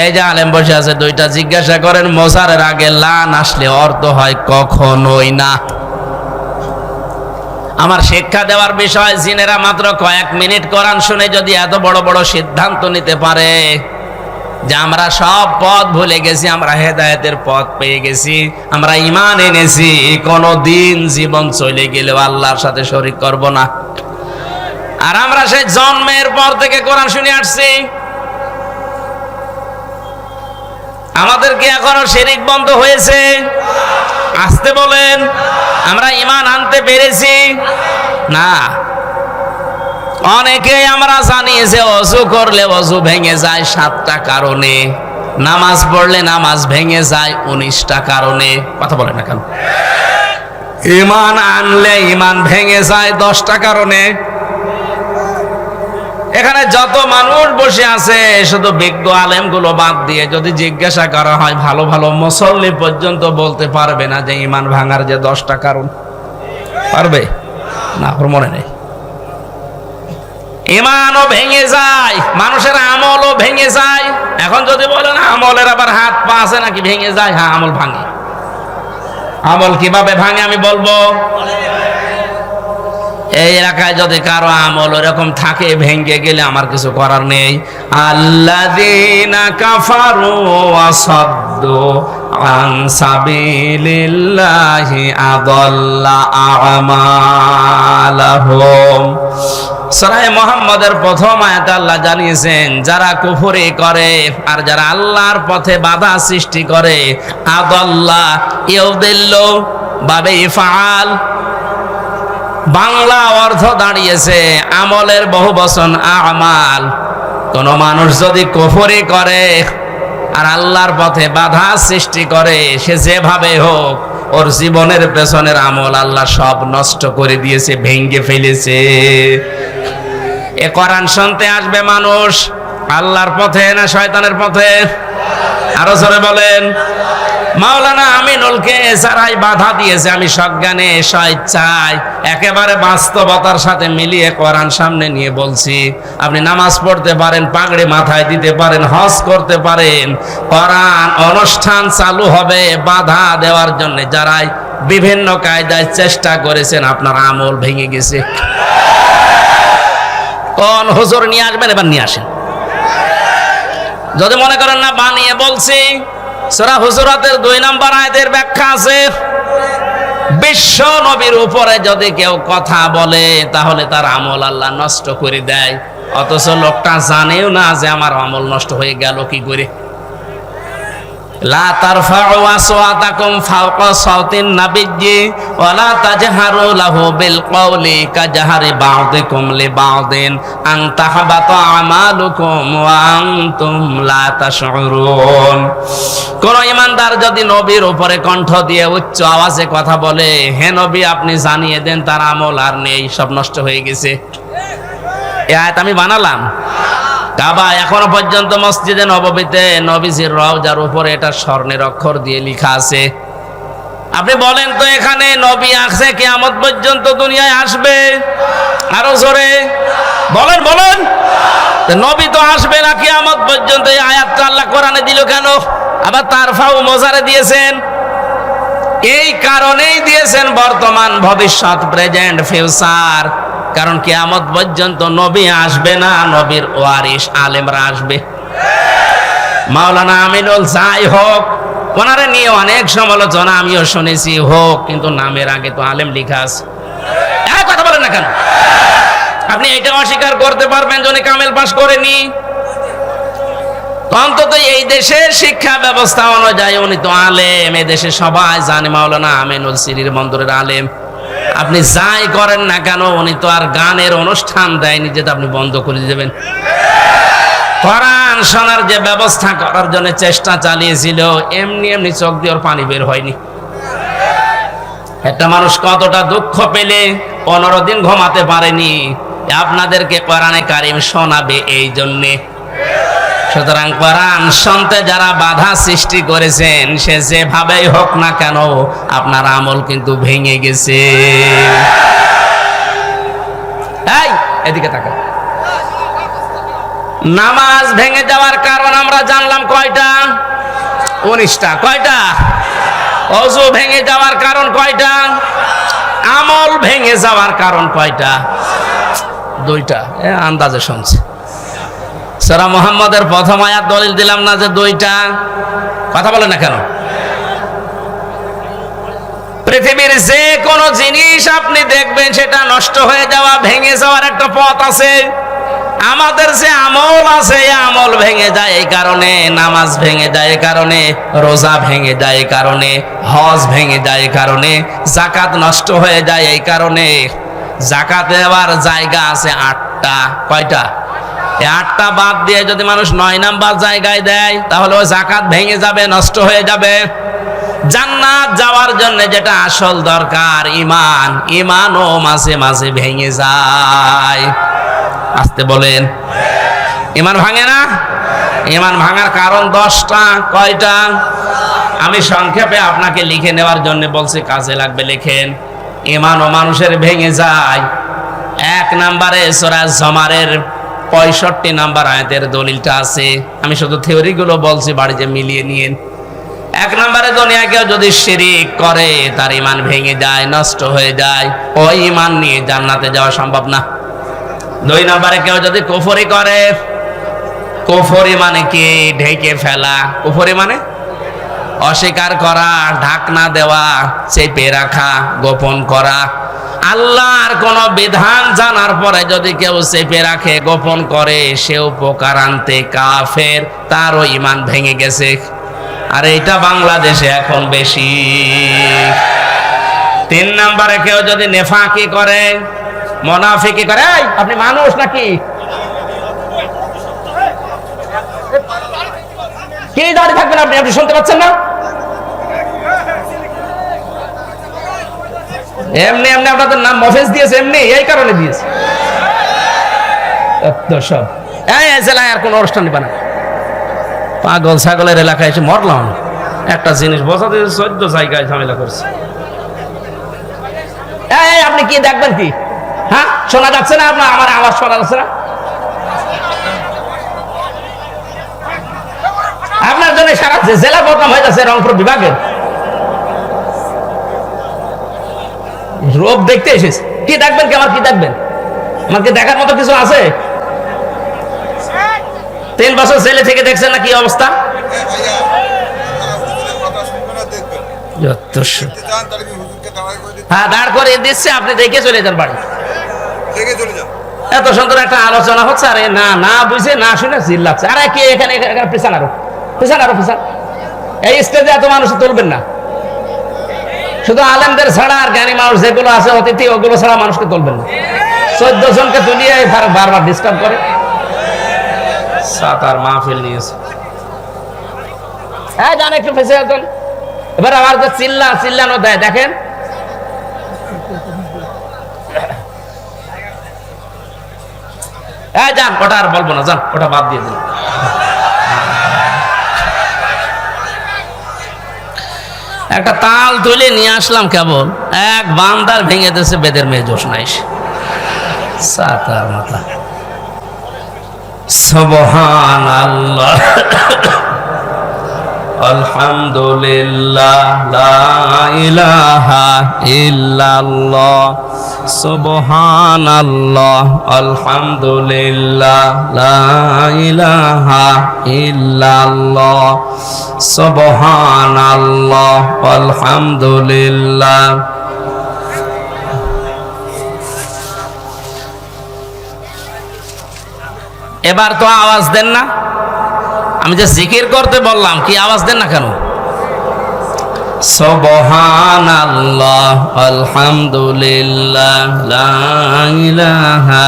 এই যে আলেম বসে আছে দুইটা, জিজ্ঞাসা করেন মোসারের আগে লান আসলে অর্থ হয় কখনোই না। আমার শিক্ষা দেওয়ার বিষয়, জিনেরা মাত্র কয়েক মিনিট কোরআন শুনে যদি এত বড় বড় সিদ্ধান্ত নিতে পারে যে আমরা সব পথ ভুলে গেছি, আমরা হেদায়েতের পথ পেয়ে গেছি, আমরা ঈমান এনেছি, কোনোদিন জীবন চলে গেলেও আল্লাহর সাথে শরীক করব না। আর আমরা সেই জন্মের পর থেকে কোরআন শুনে আসছি, আমাদের কি এখনো শিরক বন্ধ হয়েছে? আসতে বলেন। আমরা ঈমান আনতে পেরেছি না। অনেকেই আমরা জানি যে ওযু করলে ওযু ভেঙে যায় 7টা কারণে, নামাজ পড়লে নামাজ ভেঙে যায় 19টা কারণে। কথা বলে না কেন? ঈমান আনলে ঈমান ভেঙে যায় 10টা কারণে। এখানে যত মানুষ বসে আছে, শুধু বিজ্ঞ আলেমগুলো বাদ দিয়ে যদি জিজ্ঞাসা করা হয়, ভালো ভালো মুসল্লি পর্যন্ত বলতে পারবে না যে ঈমান ভাঙার যে 10টা কারণ। পারবে না? ওর মনে নেই। ঈমানও ভেঙে যায়, মানুষের আমলও ভেঙে যায়। এখন যদি বলেন আমলের আবার হাত পা আছে নাকি ভেঙে যায়? হ্যাঁ, আমল ভাঙে। আমল কিভাবে ভাঙে আমি বলবো। এই এলাকায় যদি কারো আমল এরকম থাকে, ভেঙে গেলে আমার কিছু করার নেই। আল্লাযীনা কাফারু ওয়া সাদ্দু আন সাবিলিল্লাহি আযাল্লা আমালাহুম। সূরা মুহাম্মদের প্রথম আয়াতে আল্লাহ জানিয়েছেন, যারা কুফরি করে আর যারা আল্লাহর পথে বাধা সৃষ্টি করে, আযাল্লা ইউদিল্লু বাবে ইফআল, বাংলা অর্থ দাঁড়িয়েছে আমলের বহুবচন আমাল। কোন মানুষ যদি কুফরি করে আর আল্লাহর পথে বাধা সৃষ্টি করে, সে যেভাবে হোক ওর জীবনের পেছনের আমল আল্লাহ সব নষ্ট করে দিয়েছে, ভেঙে ফেলেছে। এ কোরআন শুনতে আসবে মানুষ আল্লাহর পথে না শয়তানের পথে? আরো জোরে বলেন। মাওলানা আমিনুলকে যারাই বাধা দিয়েছে, আমি সজ্ঞানে স্বেচ্ছায় একেবারে বাস্তবতার সাথে মিলিয়ে কোরআন সামনে নিয়ে বলছি, আপনি নামাজ পড়তে পারেন, পাগড়ি মাথায় দিতে পারেন, হজ করতে পারেন, কোরআন অনুষ্ঠান চালু হবে বাধা দেওয়ার জন্য যারাই বিভিন্ন কায়দায় চেষ্টা করেছেন, আপনার আমল ভেঙে গেছে। কোন হুজুর নিয়ে আসবেন? এবার নিয়ে আসেন। যদি মনে করেন না বানিয়ে বলছি, সূরা হুজুরাতের 2 নম্বর আয়াতের ব্যাখ্যা আছে। বিশ্ব নবীর উপরে যদি কেউ কথা বলে তাহলে তার আমল আল্লাহ নষ্ট করে দেয়, অথচ লোকটা জানেও না যে আমার আমল নষ্ট হয়ে গেল কি করে। লা তারফাউ আসওয়াতাকুম ফাওকা সাওতিন নাবিয়্যি ওয়া লা তাজহারু লাহু বিল কওলি কাজহারি বা'দিকুম লিবা'দিন আন তাহবাতা আমালুকুম ওয়া আনতুম লা তাশউরুন। কোন ইমানদার যদি নবীর উপরে কণ্ঠ দিয়ে উচ্চ আওয়াজে কথা বলে, হে নবী আপনি জানিয়ে দেন তার আমল আর নেই, সব নষ্ট হয়ে গেছে। এই আয়াত আমি বানালাম। কাবা এখনো পর্যন্ত মসজিদে নববীতে নবীজির রওজার উপরে এটা স্বর্ণের অক্ষর দিয়ে লেখা আছে। আপনি বলেন তো এখানে নবী আসছে কিয়ামত পর্যন্ত দুনিয়ায় আসবে? আরো জোরে বলেন বলেন। নবী তো আসবে না কিয়ামত পর্যন্ত, এই আয়াতটা আল্লাহ কোরআনে দিল কেন? আবার তারফাউ মোজারে দিয়েছেন, এই কারণেই দিয়েছেন বর্তমান, ভবিষ্যৎ, প্রেজেন্ট, ফিউচার। কারণ কিয়ামত পর্যন্ত নবী আসবে না, নবীর ওয়ারিস আলেমরা আসবে। মাওলানা আমিনুল যাই হোক, ওনারে নিয়ে অনেক সমালোচনা আমিও শুনেছি, হোক, কিন্তু নামের আগে তো আলেম লেখা আছে। কথা বলেন না কেন? আপনি এটা অস্বীকার করতে পারবেন যে উনি কামেল পাস করেনি? অন্তত এই দেশের শিক্ষা ব্যবস্থা অনুযায়ী উনি তো আলেম, এই দেশে সবাই জানে মাওলানা আমিনুল সিরির বন্দরের আলেম। আপনি যাই করেন না কেন, উনি তো আর গানের অনুষ্ঠান দেয়নি যেটা আপনি বন্ধ করে দেবেন। কোরআন শোনার যে ব্যবস্থা করার জন্য চেষ্টা চালিয়েছিল, এমনি এমনি চোখ দিয়ে ওর পানি বের হয়নি। একটা মানুষ কতটা দুঃখ পেলে 15 দিন ঘুমাতে পারেনি, আপনাদেরকে কোরআনে কারিম শোনাবে এই জন্যে। সুতরাং কোরআন শুনতে যারা বাধা সৃষ্টি করেছেন, সে যেভাবেই হোক না কেন আপনার আমল কিন্তু ভেঙে গেছে। এই এদিকে তাকান। নামাজ ভেঙে যাওয়ার কারণ আমরা জানলাম কয়টা? 19টা। কয়টা? ওযু ভেঙে যাওয়ার কারণ কয়টা? আমল ভেঙে যাওয়ার কারণ কয়টা? 2টা। আন্দাজে শুনছে। সূরা মুহাম্মদের প্রথম আয়াত দলিল দিলাম না যে 2টা? কথা বলে না কেন? পৃথিবীর যে কোনো জিনিস আপনি দেখবেন সেটা নষ্ট হয়ে যাওয়া, ভেঙে যাওয়ার একটা পথ আছে। আমাদের যে আমল আছে, আমল ভেঙে যায় এই কারণে, নামাজ ভেঙে যায় এই কারণে, রোজা ভেঙে যায় এই কারণে, হজ ভেঙে যায় এই কারণে, যাকাত নষ্ট হয়ে যায় এই কারণে। যাকাত দেওয়ার জায়গা আছে 8টা। কয়টা? 8টা বাদ দিয়ে যদি মানুষ 9 নাম্বার জায়গায় দেয়, তাহলে ওই যাকাত ভেঙে যাবে, নষ্ট হয়ে যাবে। জান্নাত যাওয়ার জন্য যেটা আসল দরকার, ঈমান, ঈমানও মাঝে মাঝে ভেঙে যায়। আসতে বলেন। ঈমান ভাঙে না? ঈমান ভাঙার কারণ 10টা। কয়টা? আমি সংক্ষেপে আপনাকে লিখে নেওয়ার জন্য বলছি, কাজে লাগবে লিখেন। ঈমানও মানুষের ভেঙে যায়। 1 নম্বরে সূরা জুমারের 65 নাম্বার আয়াতের দলিলটা আছে। আমি শুধু থিওরি গুলো বলছি, বাড়িতে মিলিয়ে নিয়েন। 1 নম্বরে দুনিয়ায় কেউ যদি শিরিক করে, তার ঈমান ভেঙে যায়, নষ্ট হয়ে যায়। ওই ঈমান নিয়ে জান্নাতে যাওয়া সম্ভব না। 2 নম্বরে কেউ যদি কুফরি করে, কুফরি মানে কি? ঢেকে ফেলা। কুফরি মানে অস্বীকার করা, ঢাকনা দেওয়া, চেপে রাখা, গোপন করা। আল্লাহর কোন বিধান জানার পরে যদি কেউ চেপে রাখে, গোপন করে, সেও উপকারান্তে কাফের, তারও ঈমান ভেঙে গেছে। আর এইটা বাংলাদেশে এখন বেশি। 3 নম্বরে কেউ যদি নেফাকি করে, মুনাফিকি করে। এই আপনি মানুষ নাকি? কি দাঁড়িয়ে থাকবেন আপনি? আপনি শুনতে পাচ্ছেন না? এমনি এমনি আপনাদের নাম মফেজ দিয়েছে, এমনি এই কারণে দিয়েছে। সব এই জেলায় আর কোন অনুষ্ঠান নিবা না। পাগল ছাগলের এলাকায় এসে মরলাম। একটা জিনিস বোঝাতে 14 জায়গায় ঝামেলা করছে। এই আপনি কি দেখবেন কি? হ্যাঁ, শোনা যাচ্ছে না আপনার? আমার আওয়াজ শোনা যাচ্ছে না? আপনার জন্য সারা জেলা বদনাম হয়ে যাচ্ছে রংপুর বিভাগের। রোগ দেখতে এসেছে। কি দেখবেন কি? আমার কি দেখবেন? আমার কি দেখার মতো কিছু আছে? 3 বছর জেলে থেকে দেখছেন না কি অবস্থা? হ্যাঁ, দাঁড় করে দিচ্ছে, আপনি দেখে চলে যান বাড়ি। এত সুন্দর একটা আলোচনা হচ্ছে, আরে না না বুঝে না শুনে চিল্লাচ্ছে। আরে কি এখানে পিছান, আরো পিছান, আরো পিছান। এই স্টেজে এত মানুষ তুলবেন না, শুধু আলেমদের ছাড়া আর জ্ঞানী মানুষ যেগুলো আছে অতিথি ওগুলো ছাড়া মানুষকে তুলবেন না। 14 জনকে তুলিয়ে বারবার ডিস্টার্ব করে। সাতার মাহফিল নিয়েছে। হ্যাঁ জান একটু ফেসে আসুন। এবার আমার যে চিল্লানো দেয় দেখেন, হ্যাঁ যান ওটা আর বলবো না, যান ওটা বাদ দিয়ে দিন। একটা তাল তুলে নিয়ে আসলাম, কেবল এক বান্দার ভেঙে দিয়েছে বেদের মেয়ে জোশ নাই সাতার মাথা। সুবহানাল্লাহ আলহামদুলিল্লাহ লা ইলাহা ইল্লাল্লাহ সুবহানাল্লাহ আলহামদুলিল্লাহ লা ইলাহা ইল্লাল্লাহ সুবহানাল্লাহ আলহামদুলিল্লাহ। এবার তো আওয়াজ দেন না, আমি যে জিকির করতে বললাম কি আওয়াজ দেন না কেন? সুবহানাল্লাহ আলহামদুলিল্লাহ লা ইলাহা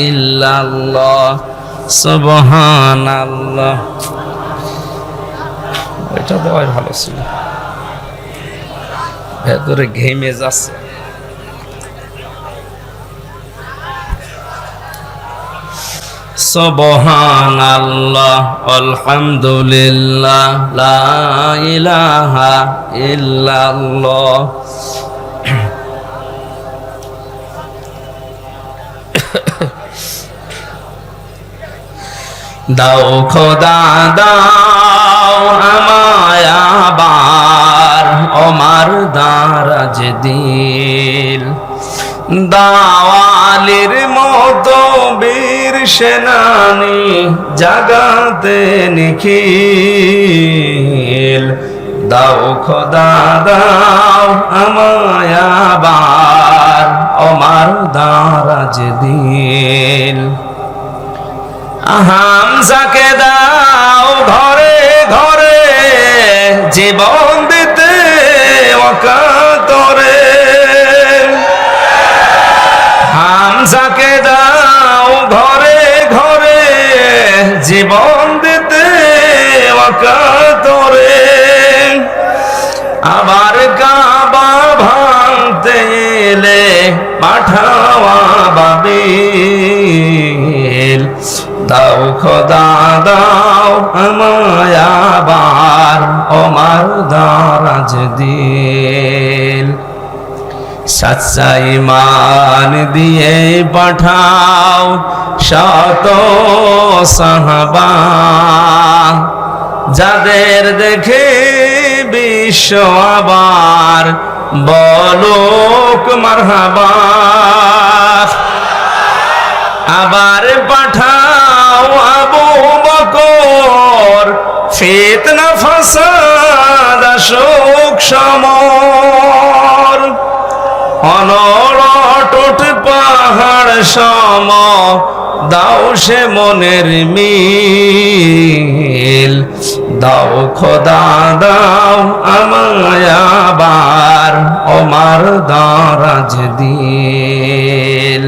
ইল্লাল্লাহ সুবহানাল্লাহ। এটা দেওয়াই ভালো ছিল, ভেতরে ঘেমে যাচ্ছে। সুবহানাল্লাহ আলহামদুলিল্লাহ লা ইলাহা ইল্লাল্লাহ। দাও খোদা দাও আমায় আবার ওমার দারাজ দিল, দাওয়ালির মতো বীর সেনানি জাগাতে নিখিল। দাও খোদা দাও আমায় আবার ওমার দারাজ দিল। হামজাকে দাও ঘরে ঘরে জীবন দিতে অকাতরে, হামজাকে দাও ঘরে ঘরে জীবন দিতে অকাতরে। আবার কাবা ভাঙতে এলে পাঠাওয়া বাবিল, দাও খোদা দাও আমায় আবার ওমার দারাজ দিল। সচ্চা ঈমান দিয়ে পাঠাও শত সাহাবা, যাদের দেখে বিশ্ব আবার বলুক মারহাবা। আবার পাঠাও আবু বকর, ফিতনা ফাসাদ শোক সমর, অনড় পাহাড় সম দাও সে মনের মিল। দাও খোদা দাও আমায় আবার ওমার দারাজ দিল।